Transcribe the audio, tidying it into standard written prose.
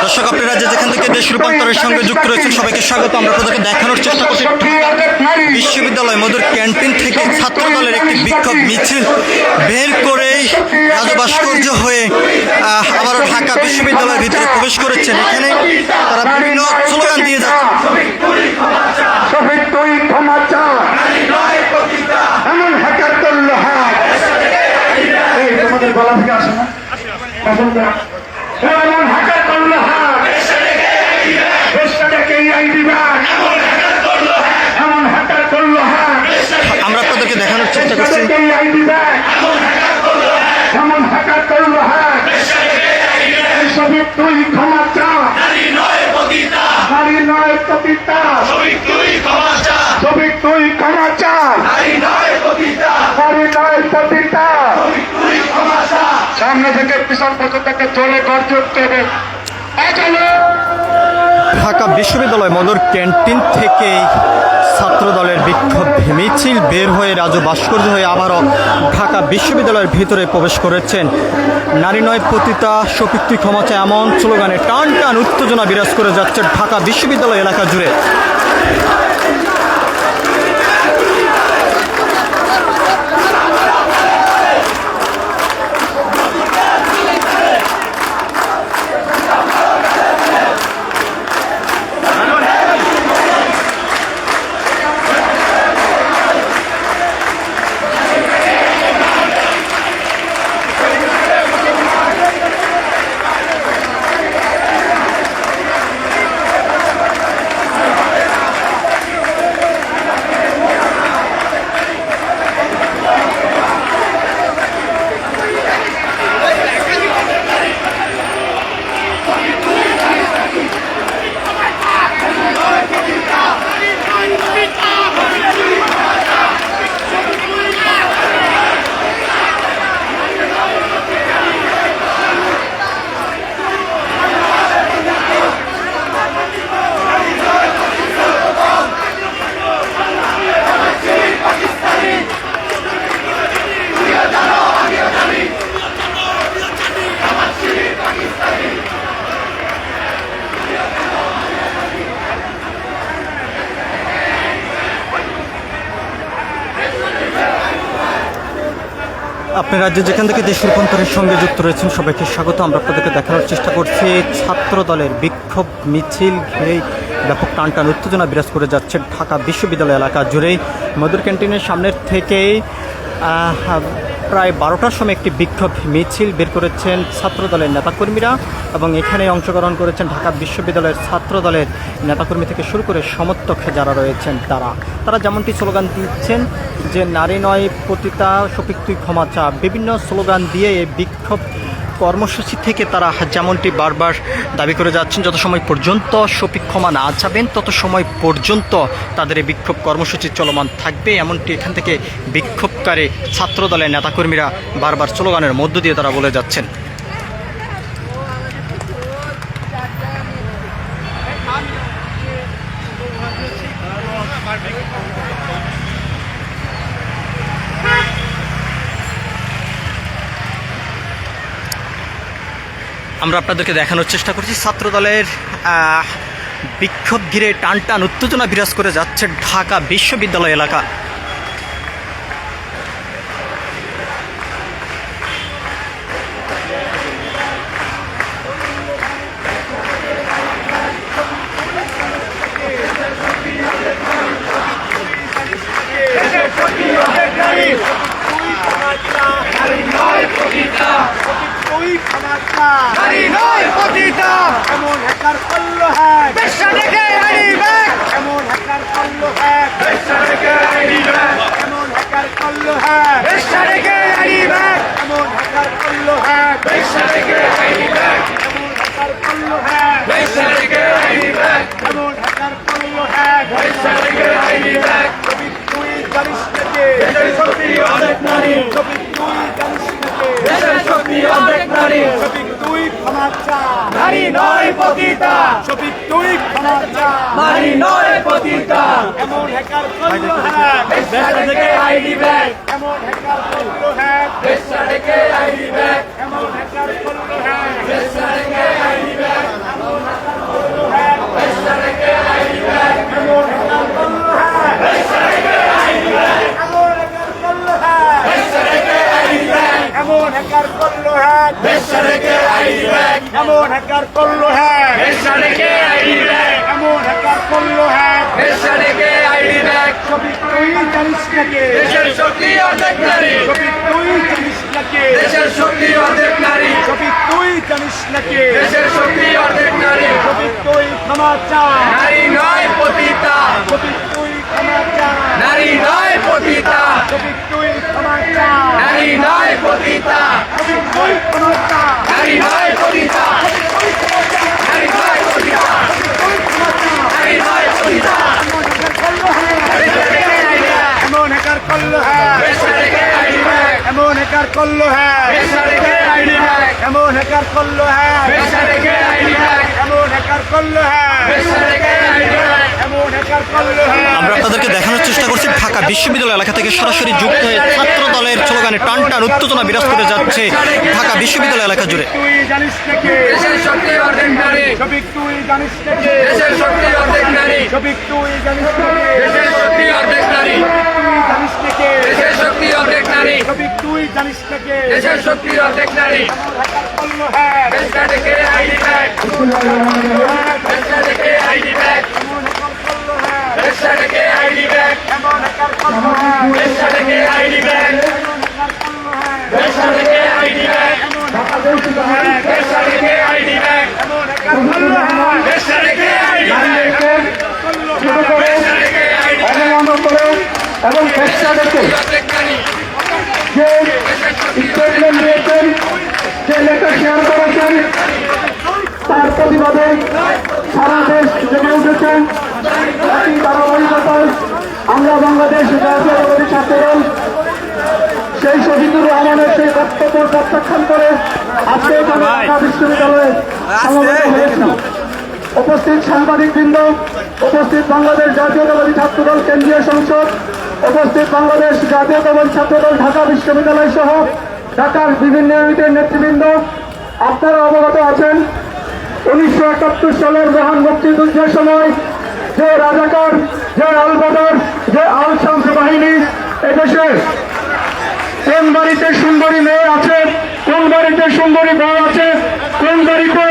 দর্শক আপনারা যেখান থেকে দেশ রূপান্তরের সঙ্গে যুক্ত রয়েছেন সবাইকে স্বাগত। আমরা আপনাদেরকে দেখানোর চেষ্টা করছি বিশ্ববিদ্যালয় মধুর ক্যান্টিন থেকে ছাত্র দলের একটি বিক্ষোভ মিছিল বের করেই রাজু ভাস্কর্য হয়ে আবারও ঢাকা বিশ্ববিদ্যালয়ের ভিতরে প্রবেশ করেছেন। এখানে তারা বিভিন্ন স্লোগান দিয়ে যাচ্ছে। আমরা আপনাদেরকে দেখানোর চেষ্টা করছি তুই ক্ষমা চা, নারী নয় পতিতা, তুই ক্ষমা চা, তুই ক্ষমা চা, নারী নয় পতিতা, সামনে থেকে পিছন পর্যন্ত চলে গর্জে উঠতে হবে। ঢাকা বিশ্ববিদ্যালয় মধুর ক্যান্টিন থেকে ছাত্র দলের বিক্ষোভ মিছিল বের হয়ে রাজু ভাস্কর্য হয়ে আবারও ঢাকা বিশ্ববিদ্যালয়ের ভিতরে প্রবেশ করেছেন। নারী নয় পতিতা, শফিক তুই ক্ষমা চায় এমন স্লোগানে টান টান উত্তেজনা বিরাজ করে যাচ্ছে ঢাকা বিশ্ববিদ্যালয় এলাকা জুড়ে। আপনি রাজ্যে যেখান থেকে দেশ রূপান্তরের সঙ্গে যুক্ত রয়েছেন সবাইকে স্বাগত। আমরা আপনাদেরকে দেখানোর চেষ্টা করছি ছাত্র দলের বিক্ষোভ মিছিল ঘিরেই ব্যাপক টানটান উত্তেজনা বিরাজ করে যাচ্ছে ঢাকা বিশ্ববিদ্যালয় এলাকা জুড়েই। মধুর ক্যান্টিনের সামনের থেকেই প্রায় 12টার সময় একটি বিক্ষোভ মিছিল বের করেছেন ছাত্র দলের নেতাকর্মীরা এবং এখানে অংশগ্রহণ করেছেন ঢাকা বিশ্ববিদ্যালয়ের ছাত্র দলের নেতাকর্মী থেকে শুরু করে সমর্থক যারা রয়েছেন তারা যেমনটি স্লোগান দিচ্ছেন যে নারী নয় পতিতা, শফিক তুই ক্ষমা চা, বিভিন্ন স্লোগান দিয়ে এই বিক্ষোভ কর্মসূচি থেকে তারা যেমনটি বারবার দাবি করে যাচ্ছেন যত সময় পর্যন্ত শফিক ক্ষমা না চাবেন তত সময় পর্যন্ত তাদের এই বিক্ষোভ কর্মসূচি চলমান থাকবে, এমনটি এখান থেকে বিক্ষোভকারী ছাত্র দলের নেতাকর্মীরা বারবার স্লোগানের মধ্য দিয়ে তারা বলে যাচ্ছেন। আমরা আপনাদেরকে দেখানোর চেষ্টা করছি ছাত্র দলের বিক্ষোভ ঘিরে টান টান উত্তেজনা বিরাজ করে যাচ্ছে ঢাকা বিশ্ববিদ্যালয় এলাকা। নারী নয় পতিতা, এমন হ্যাকার করলো হ্যাক, বেশ্যা ডেকে আইডি ব্যাক, এমন হ্যাকার করলো হ্যাক, বেশ্যা ডেকে আইডি ব্যাক, এমন হ্যাকার করলো হ্যাক, বেশ্যা ডেকে আইডি ব্যাক, এমন হ্যাকার করলো হ্যাক, বেশ্যা ডেকে আইডি ব্যাক, এমন হ্যাকার করলো হ্যাক, বেশ্যা ডেকে আইডি ব্যাক, এমন হ্যাকার করলো হ্যাক, বেশ্যা ডেকে আইডি ব্যাক। তুই জানিস নাকি দেশের শক্তি অনেক নারী, তুই জানিস নাকি দেশের শক্তি অনেক নারী, তুই ক্ষমা চা, নারী নয় পতিতা, শফিক তুই ক্ষমা চা, নারী নয় পতিতা, এমন হ্যাকার করলো হ্যাক, বেশ্যা ডেকে আইডি ব্যাক, এমন হ্যাকার করলো হ্যাক, বেশ্যা ডেকে আইডি ব্যাক, এমন হ্যাকার করলো হ্যাক, বেশ্যা ডেকে এমন হ্যাকার করলো হ্যাক এমন হ্যাকার করলো হ্যাক সবই তুই জানিস নাকি সবই তুই জানিস নাকি সবই তুই জানিস নাকি সবই তুই ক্ষমা চা নারী নয় পতিতা, সবই তুই ক্ষমা চা নারী নয় পতিতা, সবই তুই ক্ষমা চা নারী নয় পতিতা, সবই তুই ক্ষমা চা নারী নয় পতিতা, নারী নয় পতিতা, নারী নয় পতিতা। এমন হ্যাকার করলো হ্যাক এমন হ্যাকার করলো হ্যাক এমন হ্যাকার করলো হ্যাক এমন হ্যাকার করলো হ্যাক এমন হ্যাকার করলো হ্যাক আমরা আপনাদেরকে দেখানোর চেষ্টা করছি ঢাকা বিশ্ববিদ্যালয় এলাকা থেকে সরাসরি যুক্ত হয়ে ছাত্র দলের স্লোগানে টান টান উত্তেজনা বিরাজ করে যাচ্ছে ঢাকা বিশ্ববিদ্যালয় এলাকা জুড়ে। তুই জানিস নাকি দেশের শক্তি অর্ধেক নারী, সবিক তুই জানিস নাকি দেশের শক্তি অর্ধেক নারী, সবিক তুই জানিস নাকি দেশের শক্তি অর্ধেক নারী, তুই জানিস নাকি দেশের শক্তি অর্ধেক নারী, সবিক তুই জানিস নাকি দেশের শক্তি অর্ধেক নারী। হ্যাকার করলো হ্যাক দেশটা থেকে আইডি ব্যাগ, দেশটা থেকে আইডি ব্যাগ, দেশটা থেকে আইডি ব্যাগ, এমন হ্যাকার করলো হ্যাক দেশটা থেকে আইডি ব্যাগ, দেশটা থেকে আইডি ব্যাগ, দেশটা থেকে আইডি ব্যাগ, এমন হ্যাকার করলো হ্যাক দেশটা থেকে আইডি ব্যাগ, দেশটা থেকে আইডি ব্যাগ, এবং চেষ্টা দেখে অর্ধেক নারী, যে স্টেটমেন্ট দিয়েছেন, যে লেখা শেয়ার করেছেন, তার প্রতিবাদে সারা দেশ জেগে উঠেছেন। একই ধারাবাহিকতায় আমরা বাংলাদেশ জাতীয়তাবাদী ছাত্রদল সেই শহীদুর রহমানের সেই বক্তব্য প্রত্যাখ্যান করে আজকে এখানে ঢাকা বিশ্ববিদ্যালয়ে সমবেত হয়েছি। উপস্থিত সাংবাদিকবৃন্দ, উপস্থিত বাংলাদেশ জাতীয়তাবাদী ছাত্রদল কেন্দ্রীয় সংসদ, উপস্থিত বাংলাদেশ জাতীয়তাবাদী ছাত্রদল ঢাকা বিশ্ববিদ্যালয় সহ ঢাকার বিভিন্ন ইউনিটের নেতৃবৃন্দ, আপনারা অবগত আছেন 1971 সালের মহান মুক্তিযুদ্ধের সময় যে রাজাকার, যে আল বদর, যে আল শামস বাহিনী এদেশে কোন বাড়িতে সুন্দরী মেয়ে আছে, কোন বাড়িতে সুন্দরী বউ আছে, কোন বাড়িতে